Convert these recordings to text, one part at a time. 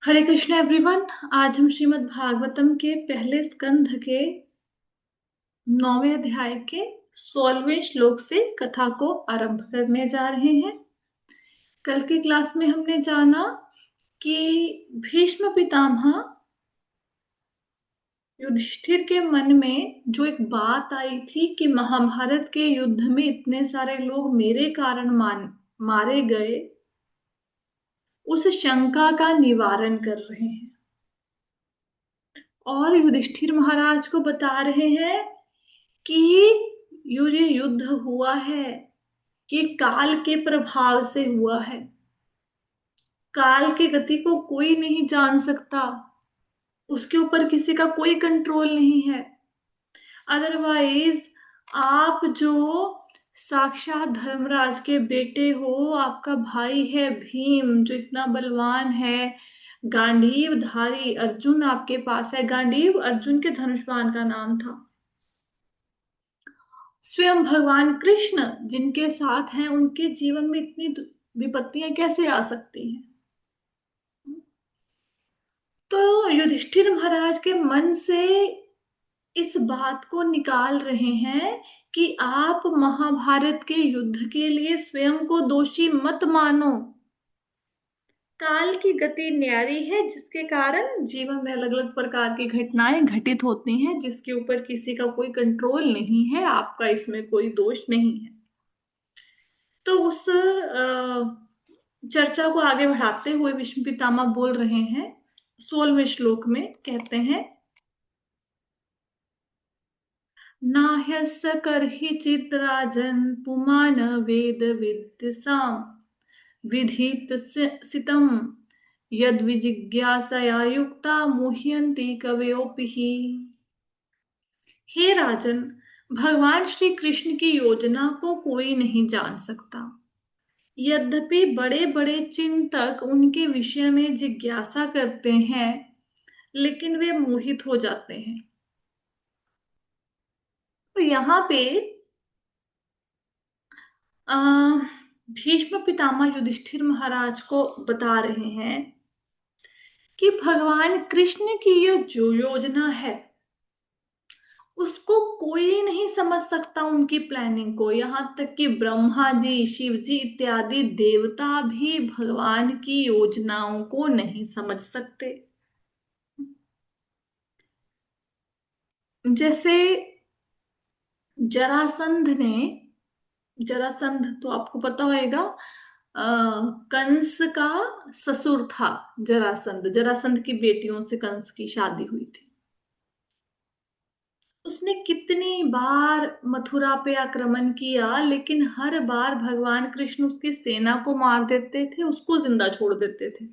हरे Krishna everyone. आज हम श्रीमद् भागवतम के पहले स्कंध के 9वें अध्याय के 16वें श्लोक से कथा को आरंभ करने जा रहे हैं। कल की क्लास में हमने जाना कि भीष्म पितामह युधिष्ठिर के मन में जो एक बात आई थी कि महाभारत के युद्ध में इतने सारे लोग मेरे कारण मारे गए, उस शंका का निवारण कर रहे हैं और युधिष्ठिर महाराज को बता रहे हैं कि ये युद्ध हुआ है कि काल के प्रभाव से हुआ है। काल की गति को कोई नहीं जान सकता, उसके ऊपर किसी का कोई कंट्रोल नहीं है। अदरवाइज आप जो साक्षात धर्मराज के बेटे हो, आपका भाई है भीम जो इतना बलवान है, गांडीव धारी अर्जुन आपके पास है। गांडीव अर्जुन के धनुष बाण का नाम था। स्वयं भगवान कृष्ण जिनके साथ हैं, उनके जीवन में इतनी विपत्तियां कैसे आ सकती हैं। तो युधिष्ठिर महाराज के मन से इस बात को निकाल रहे हैं कि आप महाभारत के युद्ध के लिए स्वयं को दोषी मत मानो। काल की गति न्यारी है, जिसके कारण जीवन में अलग अलग प्रकार की घटनाएं घटित होती हैं, जिसके ऊपर किसी का कोई कंट्रोल नहीं है। आपका इसमें कोई दोष नहीं है। तो उस चर्चा को आगे बढ़ाते हुए भीष्म पितामह बोल रहे हैं। 16वें श्लोक में कहते हैं, नाह्यस्य कर्हिचित् राजन् पुमान वेद विद्यसाम् विधित सितम् यद विजिज्ञासया युक्ता मुह्यन्ति कवयोऽपि हि। हे राजन, भगवान श्री कृष्ण की योजना को कोई नहीं जान सकता। यद्यपि बड़े बड़े चिंतक उनके विषय में जिज्ञासा करते हैं, लेकिन वे मोहित हो जाते हैं। तो यहाँ पे आ, भीष्म पितामह युधिष्ठिर महाराज को बता रहे हैं कि भगवान कृष्ण की ये जो योजना है, उसको कोई नहीं समझ सकता, उनकी प्लानिंग को। यहाँ तक कि ब्रह्मा जी, शिव जी इत्यादि देवता भी भगवान की योजनाओं को नहीं समझ सकते। जैसे जरासंध ने, जरासंध तो आपको पता होगा, अ, कंस का ससुर था। जरासंध, जरासंध की बेटियों से कंस की शादी हुई थी। उसने कितनी बार मथुरा पे आक्रमण किया, लेकिन हर बार भगवान कृष्ण उसकी सेना को मार देते थे, उसको जिंदा छोड़ देते थे।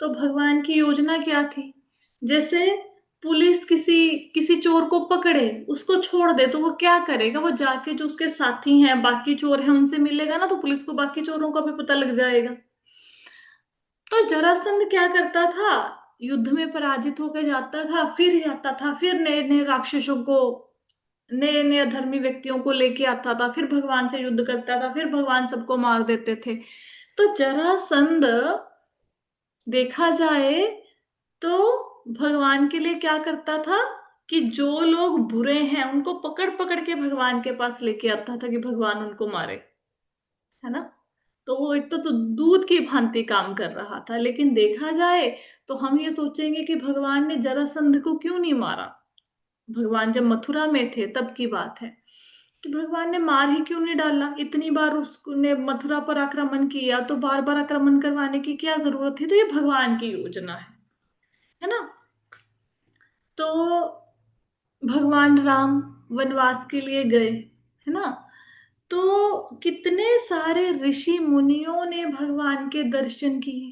तो भगवान की योजना क्या थी? जैसे पुलिस किसी किसी चोर को पकड़े, उसको छोड़ दे, तो वो क्या करेगा? वो जाके जो उसके साथी हैं, बाकी चोर हैं, उनसे मिलेगा ना, तो पुलिस को बाकी चोरों का भी पता लग जाएगा। तो जरासंध क्या करता था? युद्ध में पराजित होकर जाता था, फिर नए नए राक्षसों को, नए नए अधर्मी व्यक्तियों को लेके आता था, फिर भगवान से युद्ध करता था, फिर भगवान सबको मार देते थे। तो जरासंध देखा जाए तो भगवान के लिए क्या करता था कि जो लोग बुरे हैं उनको पकड़ पकड़ के भगवान के पास लेके आता था कि भगवान उनको मारे, है ना। तो वो एक तो दूध की भांति काम कर रहा था। लेकिन देखा जाए तो हम ये सोचेंगे कि भगवान ने जरासंध को क्यों नहीं मारा। भगवान जब मथुरा में थे तब की बात है कि भगवान ने मार ही क्यों नहीं डाला। इतनी बार उसने मथुरा पर आक्रमण किया, तो बार बार आक्रमण करवाने की क्या जरूरत थी? तो ये भगवान की योजना है ना। तो भगवान राम वनवास के लिए गए, है ना। तो कितने सारे ऋषि मुनियों ने भगवान के दर्शन किए,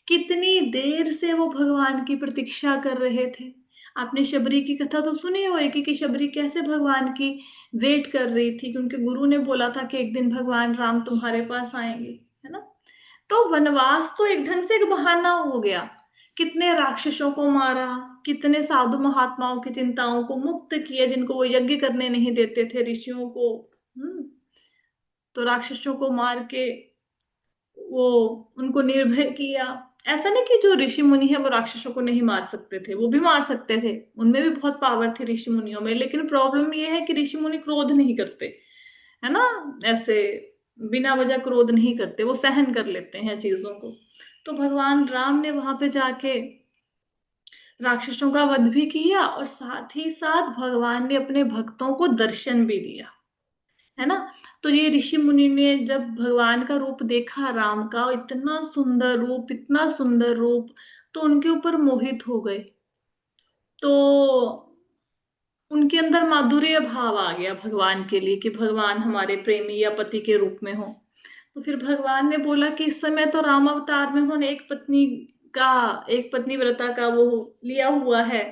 कितनी देर से वो भगवान की प्रतीक्षा कर रहे थे। आपने शबरी की कथा तो सुनी होगी कि शबरी कैसे भगवान की वेट कर रही थी, क्योंकि गुरु ने बोला था कि एक दिन भगवान राम तुम्हारे पास आएंगे, है ना। तो वनवास तो एक ढंग से एक बहाना हो गया। कितने राक्षसों को मारा, कितने साधु महात्माओं की चिंताओं को मुक्त किया, जिनको वो यज्ञ करने नहीं देते थे, ऋषियों को। तो राक्षसों को मार के वो उनको निर्भय किया। ऐसा नहीं कि जो ऋषि मुनि है वो राक्षसों को नहीं मार सकते थे, वो भी मार सकते थे, उनमें भी बहुत पावर थी ऋषि मुनियों में। लेकिन प्रॉब्लम ये है कि ऋषि मुनि क्रोध नहीं करते, है ना, ऐसे बिना वजह क्रोध नहीं करते, वो सहन कर लेते हैं चीजों को। तो भगवान राम ने वहां पे जाके राक्षसों का वध भी किया, और साथ ही साथ भगवान ने अपने भक्तों को दर्शन भी दिया, है ना। तो ये ऋषि मुनि ने जब भगवान का रूप देखा, राम का इतना सुंदर रूप, इतना सुंदर रूप, तो उनके ऊपर मोहित हो गए। तो उनके अंदर माधुर्य भाव आ गया भगवान के लिए, कि भगवान हमारे प्रेमी या पति के रूप में हो। तो फिर भगवान ने बोला कि इस समय तो राम अवतार में उन्होंने का, एक पत्नी व्रता का वो लिया हुआ है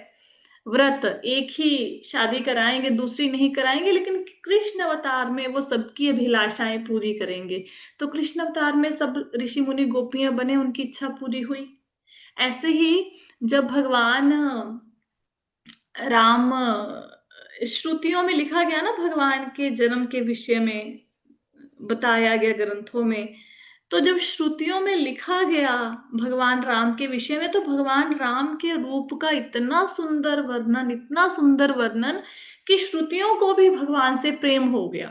व्रत, एक ही शादी कराएंगे, दूसरी नहीं कराएंगे, लेकिन कृष्ण अवतार में वो सबकी अभिलाषाएं पूरी करेंगे। तो कृष्ण अवतार में सब ऋषि मुनि गोपियां बने, उनकी इच्छा पूरी हुई। ऐसे ही जब भगवान राम, श्रुतियों में लिखा गया ना भगवान के जन्म के विषय में, बताया गया ग्रंथों में। तो जब श्रुतियों में लिखा गया भगवान राम के विषय में, तो भगवान राम के रूप का इतना सुंदर वर्णन, इतना सुंदर वर्णन, कि श्रुतियों को भी भगवान से प्रेम हो गया।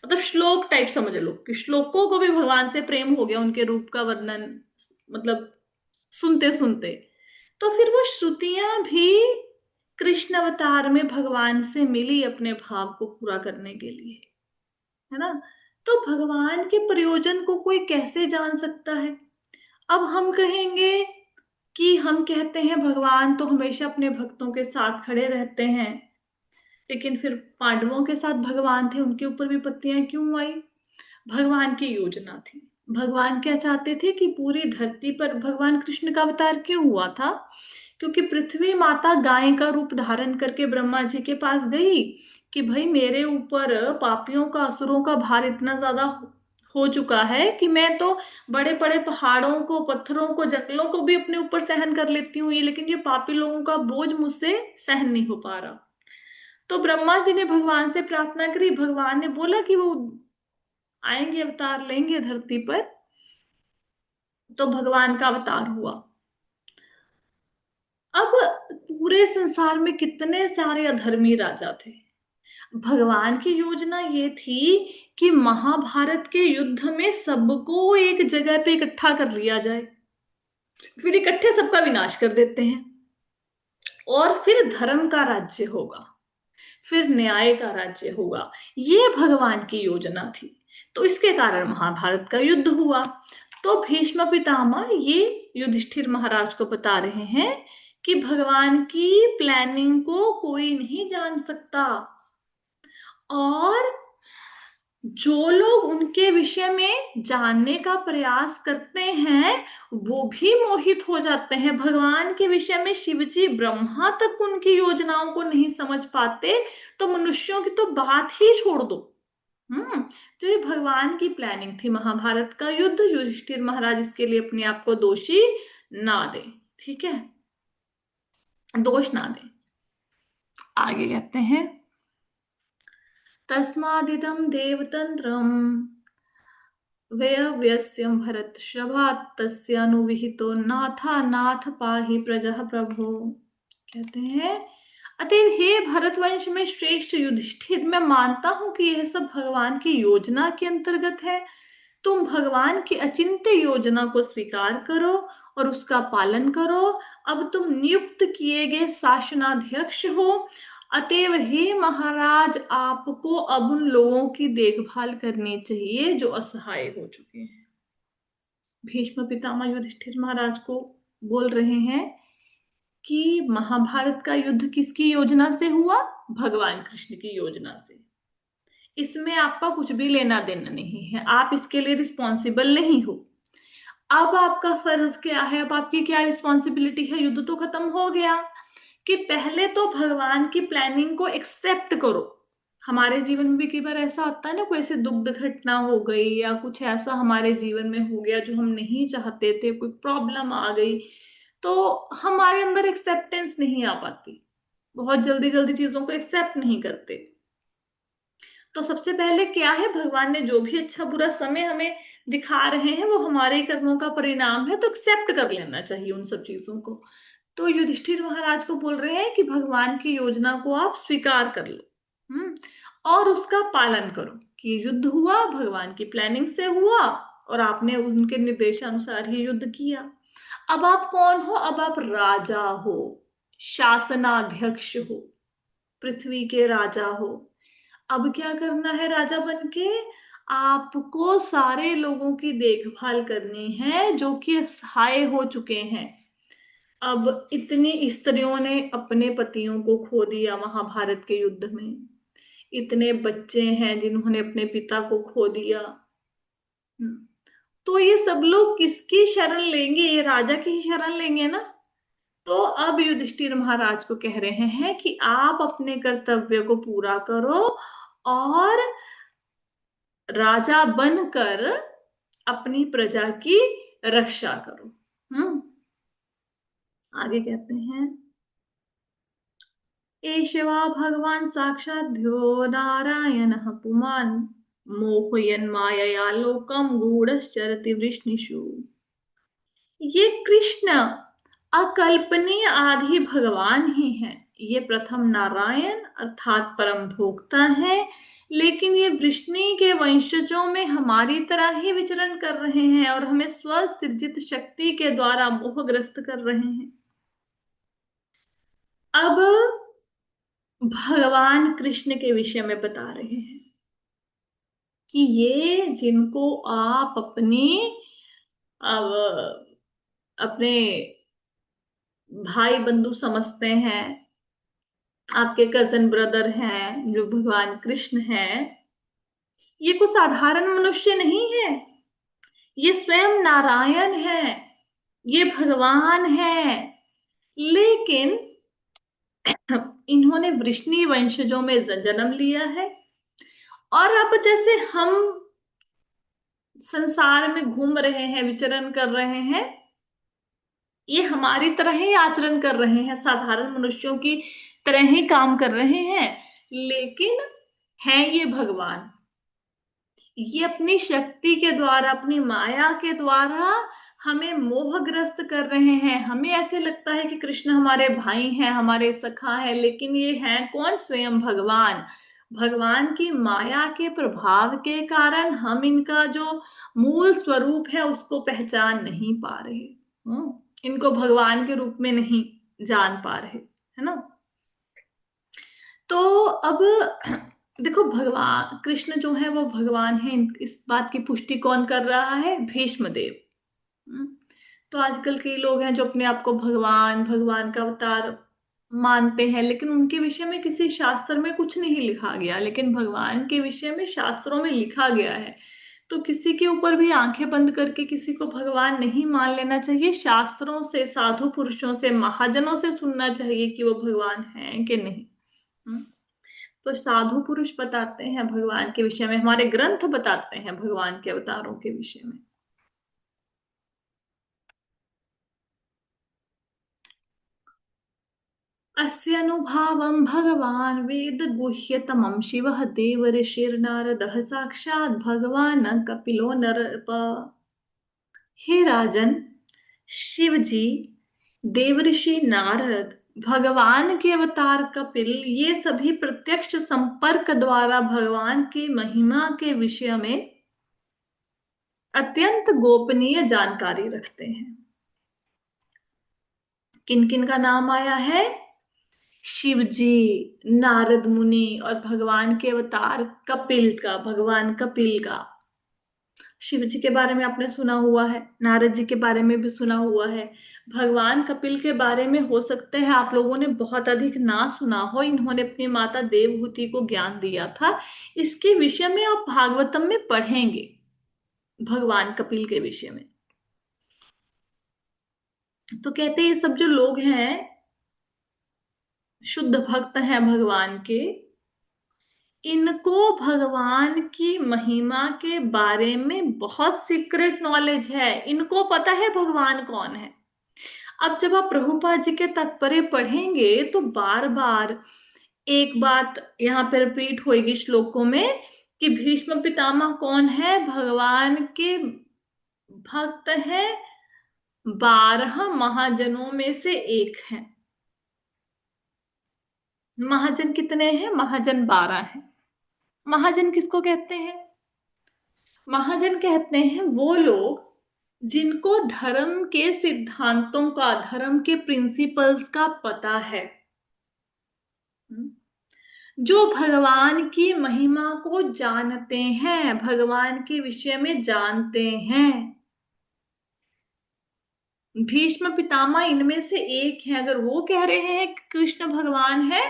मतलब श्लोक टाइप समझ लो, कि श्लोकों को भी भगवान से प्रेम हो गया उनके रूप का वर्णन, मतलब सुनते सुनते। तो फिर वो श्रुतियां भी कृष्ण अवतार में भगवान से मिली अपने भाव को पूरा करने के लिए, है ना। तो भगवान के प्रयोजन को कोई कैसे जान सकता है। अब हम कहेंगे कि हम कहते हैं भगवान तो हमेशा अपने भक्तों के साथ खड़े रहते हैं, लेकिन फिर पांडवों के साथ भगवान थे, उनके ऊपर विपत्तियां क्यों आई। भगवान की योजना थी। भगवान क्या चाहते थे कि पूरी धरती पर, भगवान कृष्ण का अवतार क्यों हुआ था, क्योंकि पृथ्वी माता गाय का रूप धारण करके ब्रह्मा जी के पास गई कि भाई मेरे ऊपर पापियों का, असुरों का भार इतना ज्यादा हो चुका है कि मैं तो बड़े बड़े पहाड़ों को, पत्थरों को, जंगलों को भी अपने ऊपर सहन कर लेती हूँ, ये लेकिन ये पापी लोगों का बोझ मुझसे सहन नहीं हो पा रहा। तो ब्रह्मा जी ने भगवान से प्रार्थना करी, भगवान ने बोला कि वो आएंगे, अवतार लेंगे धरती पर। तो भगवान का अवतार हुआ। अब पूरे संसार में कितने सारे अधर्मी राजा थे। भगवान की योजना ये थी कि महाभारत के युद्ध में सबको एक जगह पे इकट्ठा कर लिया जाए, फिर इकट्ठे सबका विनाश कर देते हैं, और फिर धर्म का राज्य होगा, फिर न्याय का राज्य होगा। ये भगवान की योजना थी। तो इसके कारण महाभारत का युद्ध हुआ। तो भीष्म पितामह ये युधिष्ठिर महाराज को बता रहे हैं कि भगवान की प्लानिंग को कोई नहीं जान सकता, और जो लोग उनके विषय में जानने का प्रयास करते हैं वो भी मोहित हो जाते हैं। भगवान के विषय में शिवजी ब्रह्मा तक उनकी योजनाओं को नहीं समझ पाते, तो मनुष्यों की तो बात ही छोड़ दो। तो ये भगवान की प्लानिंग थी महाभारत का युद्ध। युधिष्ठिर महाराज इसके लिए अपने आप को दोषी ना दे, ठीक है, दोष ना दे। आगे कहते हैं, तस्मादिदं देवतंत्रम् व्यव्यस्यं भरतर्षभात् तस्य अनुविहितो नाथा नाथ पाहि प्रजः प्रभो। कहते हैं, अतएव हे भरतवंश में श्रेष्ठ युधिष्ठिर, मैं मानता हूं कि यह सब भगवान की योजना के अंतर्गत है। तुम भगवान की अचिंत्य योजना को स्वीकार करो और उसका पालन करो। अब तुम नियुक्त किए गए शासनाध्यक्ष हो, अतएव हे महाराज, आपको अब उन लोगों की देखभाल करनी चाहिए जो असहाय हो चुके हैं। भीष्म पितामह युधिष्ठिर महाराज को बोल रहे हैं कि महाभारत का युद्ध किसकी योजना से हुआ, भगवान कृष्ण की योजना से। इसमें आपका कुछ भी लेना देना नहीं है, आप इसके लिए रिस्पॉन्सिबल नहीं हो। अब आपका फर्ज क्या है, अब आपकी क्या रिस्पॉन्सिबिलिटी है, युद्ध तो खत्म हो गया, कि पहले तो भगवान की प्लानिंग को एक्सेप्ट करो। हमारे जीवन में भी कई बार ऐसा होता है ना, कोई ऐसी दुग्ध घटना हो गई या कुछ ऐसा हमारे जीवन में हो गया जो हम नहीं चाहते थे, कोई प्रॉब्लम आ गई, तो हमारे अंदर एक्सेप्टेंस नहीं आ पाती, बहुत जल्दी जल्दी चीजों को एक्सेप्ट नहीं करते। तो सबसे पहले क्या है, भगवान ने जो भी अच्छा बुरा समय हमें दिखा रहे हैं वो हमारे कर्मों का परिणाम है, तो एक्सेप्ट कर लेना चाहिए उन सब चीजों को। तो युधिष्ठिर महाराज को बोल रहे हैं कि भगवान की योजना को आप स्वीकार कर लो, हम्म, और उसका पालन करो कि युद्ध हुआ भगवान की प्लानिंग से हुआ और आपने उनके निर्देशानुसार ही युद्ध किया। अब आप कौन हो? अब आप राजा हो, शासनाध्यक्ष हो, पृथ्वी के राजा हो। अब क्या करना है राजा बनके? आपको सारे लोगों की देखभाल करनी है जो कि असहाय हो चुके हैं। अब इतनी स्त्रियों ने अपने पतियों को खो दिया महाभारत के युद्ध में, इतने बच्चे हैं जिन्होंने अपने पिता को खो दिया। हम्म, तो ये सब लोग किसकी शरण लेंगे? ये राजा की ही शरण लेंगे ना। तो अब युधिष्ठिर महाराज को कह रहे हैं कि आप अपने कर्तव्य को पूरा करो और राजा बनकर अपनी प्रजा की रक्षा करो। हम्म, आगे कहते हैं, एष वा भगवान साक्षाद्यो नारायणः पुमान् मोहयन् मायया लोकं गूढश्चरति वृष्णिषु। ये कृष्ण अकल्पनीय आदि भगवान ही हैं। ये प्रथम नारायण अर्थात परम भोक्ता है, लेकिन ये वृष्णि के वंशजों में हमारी तरह ही विचरण कर रहे हैं और हमें स्वसृजित शक्ति के द्वारा मोहग्रस्त कर रहे हैं। अब भगवान कृष्ण के विषय में बता रहे हैं कि ये जिनको आप अपनी अब अपने भाई बंधु समझते हैं, आपके कजन ब्रदर हैं जो भगवान कृष्ण हैं, ये कोई साधारण मनुष्य नहीं है। ये स्वयं नारायण है, ये भगवान है। लेकिन इन्होंने वृष्णि वंशजों में जन्म लिया है और अब जैसे हम संसार में घूम रहे हैं, विचरण कर रहे हैं, ये हमारी तरह ही आचरण कर रहे हैं, साधारण मनुष्यों की तरह ही काम कर रहे हैं। लेकिन हैं ये भगवान। ये अपनी शक्ति के द्वारा, अपनी माया के द्वारा हमें मोहग्रस्त कर रहे हैं। हमें ऐसे लगता है कि कृष्ण हमारे भाई हैं, हमारे सखा है, लेकिन ये हैं कौन? स्वयं भगवान। भगवान की माया के प्रभाव के कारण हम इनका जो मूल स्वरूप है उसको पहचान नहीं पा रहे। इनको भगवान के रूप में नहीं जान पा रहे, है ना। तो अब देखो, भगवान कृष्ण जो है वो भगवान है, इस बात की पुष्टि कौन कर रहा है? भीष्म देव। हम्म, तो आजकल कई लोग हैं जो अपने आप को भगवान भगवान का अवतार मानते हैं, लेकिन उनके विषय में किसी शास्त्र में कुछ नहीं लिखा गया, लेकिन भगवान के विषय में शास्त्रों में लिखा गया है। तो किसी के ऊपर भी आंखें बंद करके किसी को भगवान नहीं मान लेना चाहिए। शास्त्रों से, साधु पुरुषों से, महाजनों से सुनना चाहिए कि वो भगवान है कि नहीं। हम्म, तो साधु पुरुष बताते हैं भगवान के विषय में, हमारे ग्रंथ बताते हैं भगवान के अवतारों के विषय में। अस्यनुभावं भगवान् वेद गुह्यतमं शिवः देवर्षिर्नारदः साक्षात् भगवान् कपिलो नरप। हे राजन, शिव जी, देवर्षि नारद, भगवान के अवतार कपिल, ये सभी प्रत्यक्ष संपर्क द्वारा भगवान की महिमा के विषय में अत्यंत गोपनीय जानकारी रखते हैं। किन किन का नाम आया है? शिव जी, नारद मुनि और भगवान के अवतार कपिल का, भगवान कपिल का। शिव जी के बारे में आपने सुना हुआ है, नारद जी के बारे में भी सुना हुआ है। भगवान कपिल के बारे में हो सकता है आप लोगों ने बहुत अधिक ना सुना हो। इन्होंने अपनी माता देवहूति को ज्ञान दिया था। इसके विषय में आप भागवतम में पढ़ेंगे, भगवान कपिल के विषय में। तो कहते हैं ये सब जो लोग हैं, शुद्ध भक्त हैं भगवान के, इनको भगवान की महिमा के बारे में बहुत सीक्रेट नॉलेज है। इनको पता है भगवान कौन है। अब जब आप प्रभुपाद जी के तात्पर्य पढ़ेंगे तो बार बार एक बात यहाँ पे रिपीट होगी श्लोकों में कि भीष्म पितामह कौन है? भगवान के भक्त हैं, 12 महाजनों में से एक हैं। महाजन कितने हैं? महाजन 12 हैं। महाजन किसको कहते हैं? महाजन कहते हैं वो लोग जिनको धर्म के सिद्धांतों का, धर्म के प्रिंसिपल्स का पता है, जो भगवान की महिमा को जानते हैं, भगवान के विषय में जानते हैं। भीष्म पितामह इनमें से एक है। अगर वो कह रहे हैं कि कृष्ण भगवान है,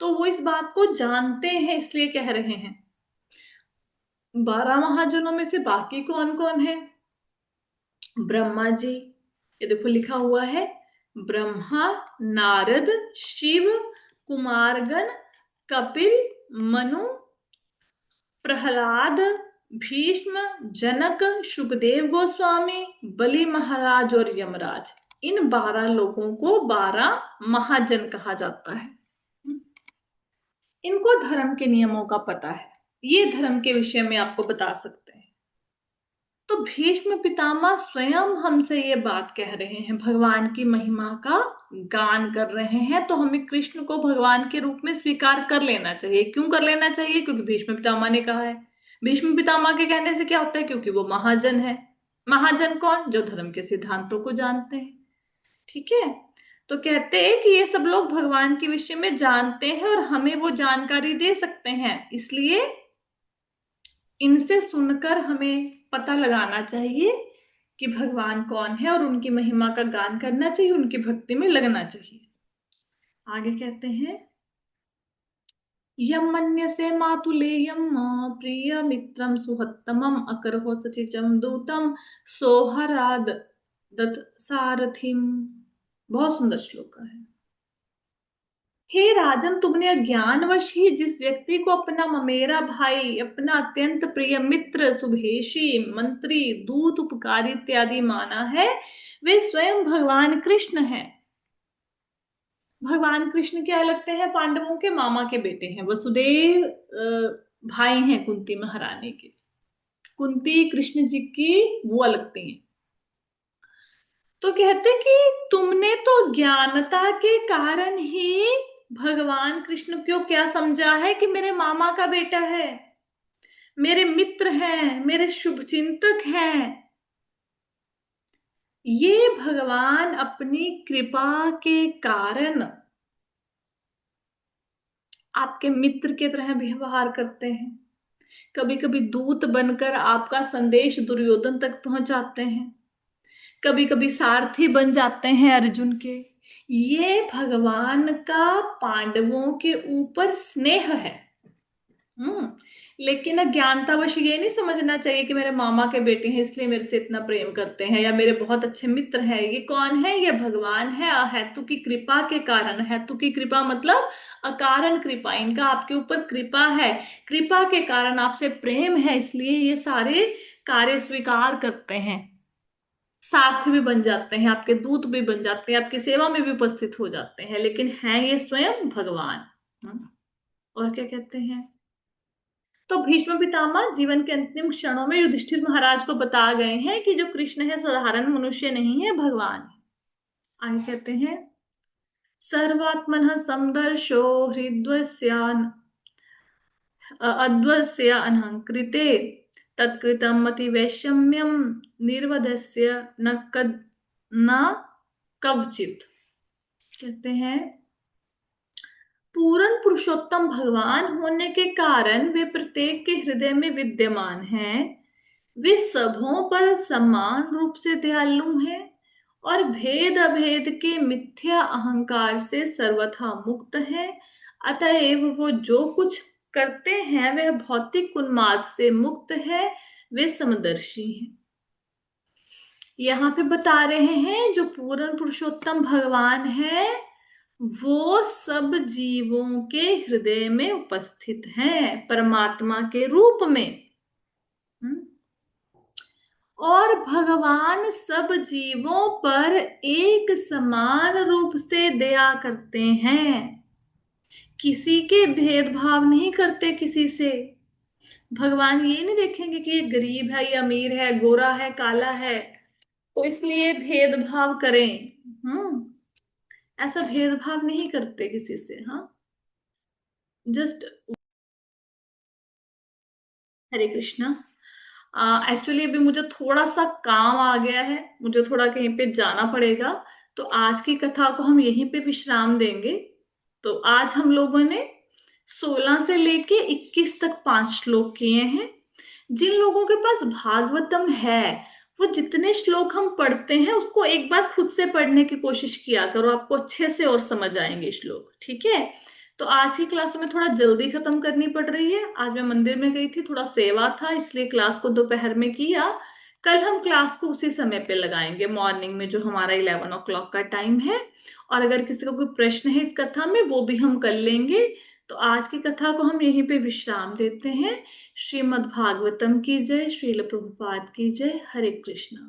तो वो इस बात को जानते हैं, इसलिए कह रहे हैं। 12 महाजनों में से बाकी कौन कौन है? ब्रह्मा जी, ये देखो लिखा हुआ है, ब्रह्मा, नारद, शिव, कुमारगण, कपिल, मनु, प्रहलाद, भीष्म, जनक, सुखदेव गोस्वामी, बलि महाराज और यमराज। इन 12 लोगों को 12 महाजन कहा जाता है। इनको धर्म के नियमों का पता है, ये धर्म के विषय में आपको बता सकते हैं। तो भीष्म पितामह स्वयं हमसे ये बात कह रहे हैं, भगवान की महिमा का गान कर रहे हैं, तो हमें कृष्ण को भगवान के रूप में स्वीकार कर लेना चाहिए। क्यों कर लेना चाहिए? क्योंकि भीष्म पितामह ने कहा है। भीष्म पितामह के कहने से क्या होता है? क्योंकि वो महाजन है। महाजन कौन? जो धर्म के सिद्धांतों को जानते हैं। ठीक है, तो कहते हैं कि ये सब लोग भगवान के विषय में जानते हैं और हमें वो जानकारी दे सकते हैं, इसलिए इनसे सुनकर हमें पता लगाना चाहिए कि भगवान कौन है और उनकी महिमा का गान करना चाहिए, उनकी भक्ति में लगना चाहिए। आगे कहते हैं, यम मन्यसे मातुलेयम प्रिय मित्रम सुहत्तमम अकरहो सचिचम दूतम सोहराद दत्त सारथिम। बहुत सुंदर श्लोक है। हे राजन, तुमने अज्ञानवश ही जिस व्यक्ति को अपना ममेरा भाई, अपना अत्यंत प्रिय मित्र, सुभेशी, मंत्री, दूत, उपकारी इत्यादि माना है, वे स्वयं भगवान कृष्ण हैं। भगवान कृष्ण क्या लगते हैं? पांडवों के मामा के बेटे हैं। वसुदेव भाई हैं कुंती महारानी के। कुंती कृष्ण जी की वो लगती हैं। तो कहते कि तुमने तो ज्ञानता के कारण ही भगवान कृष्ण को क्या समझा है कि मेरे मामा का बेटा है, मेरे मित्र हैं, मेरे शुभ चिंतक हैं। ये भगवान अपनी कृपा के कारण आपके मित्र की तरह व्यवहार करते हैं। कभी कभी दूत बनकर आपका संदेश दुर्योधन तक पहुंचाते हैं, कभी कभी सारथी बन जाते हैं अर्जुन के। ये भगवान का पांडवों के ऊपर स्नेह है। लेकिन अज्ञानतावश ये नहीं समझना चाहिए कि मेरे मामा के बेटे हैं इसलिए मेरे से इतना प्रेम करते हैं, या मेरे बहुत अच्छे मित्र हैं। ये कौन है? ये भगवान है। हेतु की कृपा के कारण। हेतु की कृपा मतलब अकारण कृपा, इनका आपके ऊपर कृपा है, कृपा के कारण आपसे प्रेम है, इसलिए ये सारे कार्य स्वीकार करते हैं। सारथी भी बन जाते हैं, आपके दूत भी बन जाते हैं, आपकी सेवा में भी उपस्थित हो जाते हैं, लेकिन हैं ये स्वयं भगवान। और क्या कहते हैं, तो भीष्म पितामह जीवन के अंतिम क्षणों में युधिष्ठिर महाराज को बता गए हैं कि जो कृष्ण है साधारण मनुष्य नहीं है, भगवान है। आगे कहते हैं, सर्वात्मनः समदर्शो हृद्वस्यान अद्वस्य अनहंकृते तत्कृतं मति वैषम्यम निर्वधस्य न कवचित। कहते हैं, पूर्ण पुरुषोत्तम भगवान होने के कारण वे प्रत्येक के हृदय में विद्यमान हैं। वे सबों पर समान रूप से दयालु हैं और भेद अभेद के मिथ्या अहंकार से सर्वथा मुक्त हैं। अतएव वो जो कुछ करते हैं वह भौतिक उन्माद से मुक्त है। वे समदर्शी हैं। यहाँ पे बता रहे हैं जो पूर्ण पुरुषोत्तम भगवान है वो सब जीवों के हृदय में उपस्थित हैं परमात्मा के रूप में। और भगवान सब जीवों पर एक समान रूप से दया करते हैं, किसी के भेदभाव नहीं करते किसी से। भगवान ये नहीं देखेंगे कि ये गरीब है, ये अमीर है, गोरा है, काला है, तो इसलिए भेदभाव करें। हम्म। ऐसा भेदभाव नहीं करते किसी से। हाँ, जस्ट। हरे कृष्णा। एक्चुअली अभी मुझे थोड़ा सा काम आ गया है, मुझे थोड़ा कहीं पे जाना पड़ेगा। तो आज की कथा को हम यहीं पे विश्राम देंगे। तो आज हम लोगों ने 16 से लेके 21 तक 5 श्लोक किए हैं। जिन लोगों के पास भागवतम है, वो जितने श्लोक हम पढ़ते हैं उसको एक बार खुद से पढ़ने की कोशिश किया करो, आपको अच्छे से और समझ आएंगे श्लोक। ठीक है। तो आज की क्लास में थोड़ा जल्दी खत्म करनी पड़ रही है। आज मैं मंदिर में गई थी, थोड़ा सेवा था, इसलिए क्लास को दोपहर में किया। कल हम क्लास को उसी समय पे लगाएंगे, मॉर्निंग में, जो हमारा 11 o'clock का टाइम है। और अगर किसी को कोई प्रश्न है इस कथा में, वो भी हम कर लेंगे। तो आज की कथा को हम यहीं पे विश्राम देते हैं। श्रीमद् भागवतम की जय, श्रील प्रभुपाद की जय। हरे कृष्णा।